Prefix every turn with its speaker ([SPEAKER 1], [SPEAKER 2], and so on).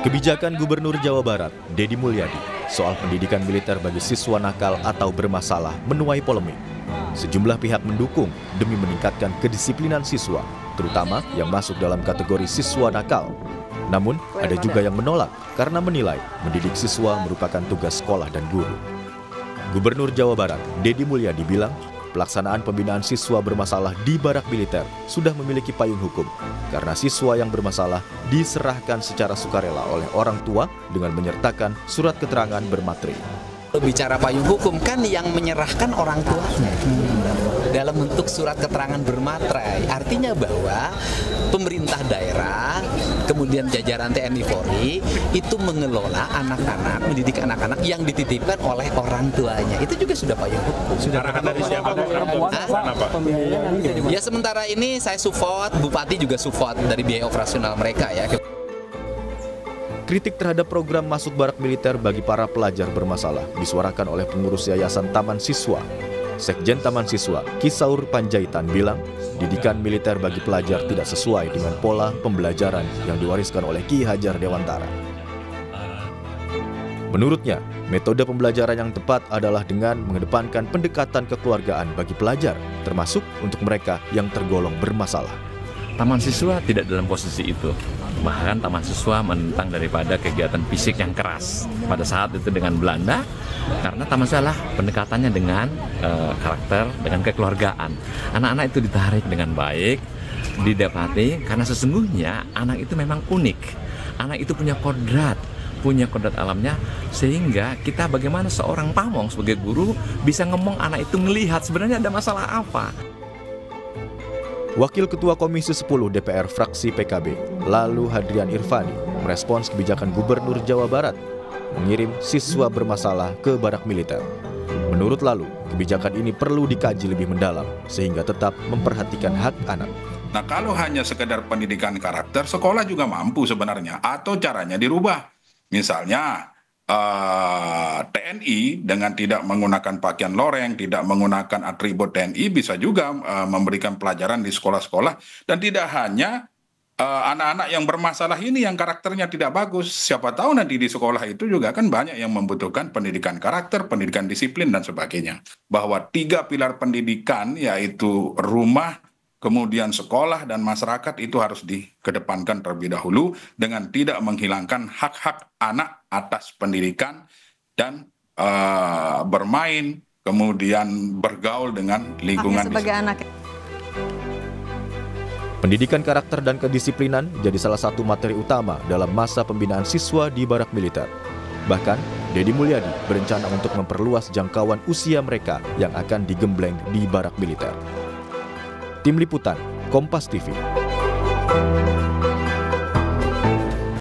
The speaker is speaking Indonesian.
[SPEAKER 1] Kebijakan Gubernur Jawa Barat, Deddy Mulyadi, soal pendidikan militer bagi siswa nakal atau bermasalah menuai polemik. Sejumlah pihak mendukung demi meningkatkan kedisiplinan siswa, terutama yang masuk dalam kategori siswa nakal. Namun, ada juga yang menolak karena menilai mendidik siswa merupakan tugas sekolah dan guru. Gubernur Jawa Barat, Deddy Mulyadi bilang, pelaksanaan pembinaan siswa bermasalah di barak militer sudah memiliki payung hukum karena siswa yang bermasalah diserahkan secara sukarela oleh orang tua dengan menyertakan surat keterangan bermateri.
[SPEAKER 2] Bicara payung hukum kan yang menyerahkan orang tuanya dalam bentuk surat keterangan bermaterai. Artinya bahwa pemerintah daerah, kemudian jajaran TNI Polri itu mengelola anak-anak, mendidik anak-anak yang dititipkan oleh orang tuanya. Itu juga sudah payung hukum.
[SPEAKER 3] Sudah dari siapa?
[SPEAKER 2] Ya sementara ini saya support, Bupati juga support dari biaya operasional mereka ya.
[SPEAKER 1] Kritik terhadap program masuk barak militer bagi para pelajar bermasalah disuarakan oleh pengurus Yayasan Taman Siswa. Sekjen Taman Siswa, Kisaur Panjaitan bilang, didikan militer bagi pelajar tidak sesuai dengan pola pembelajaran yang diwariskan oleh Ki Hajar Dewantara. Menurutnya, metode pembelajaran yang tepat adalah dengan mengedepankan pendekatan kekeluargaan bagi pelajar, termasuk untuk mereka yang tergolong bermasalah.
[SPEAKER 3] Taman siswa tidak dalam posisi itu. Bahkan taman siswa menentang daripada kegiatan fisik yang keras pada saat itu dengan Belanda, karena taman siswa pendekatannya dengan karakter, dengan kekeluargaan. Anak-anak itu ditarik dengan baik, didapati karena sesungguhnya anak itu memang unik. Anak itu punya kodrat alamnya, sehingga kita bagaimana seorang pamong sebagai guru bisa ngomong anak itu ngelihat sebenarnya ada masalah apa.
[SPEAKER 1] Wakil Ketua Komisi 10 DPR fraksi PKB, Lalu Hadrian Irfani, merespons kebijakan Gubernur Jawa Barat mengirim siswa bermasalah ke barak militer. Menurut Lalu, kebijakan ini perlu dikaji lebih mendalam sehingga tetap memperhatikan hak anak.
[SPEAKER 4] Nah, kalau hanya sekedar pendidikan karakter, sekolah juga mampu sebenarnya, atau caranya dirubah. Misalnya, TNI dengan tidak menggunakan pakaian loreng, tidak menggunakan atribut TNI bisa juga memberikan pelajaran di sekolah-sekolah, dan tidak hanya anak-anak yang bermasalah ini yang karakternya tidak bagus. Siapa tahu nanti di sekolah itu juga kan banyak yang membutuhkan pendidikan karakter, pendidikan disiplin dan sebagainya. Bahwa 3 pilar pendidikan yaitu rumah, kemudian sekolah dan masyarakat itu harus dikedepankan terlebih dahulu dengan tidak menghilangkan hak-hak anak atas pendidikan dan bermain, kemudian bergaul dengan lingkungan.
[SPEAKER 5] Sebagai anak.
[SPEAKER 1] Pendidikan karakter dan kedisiplinan jadi salah satu materi utama dalam masa pembinaan siswa di barak militer. Bahkan, Deddy Mulyadi berencana untuk memperluas jangkauan usia mereka yang akan digembleng di barak militer. Tim Liputan, Kompas TV.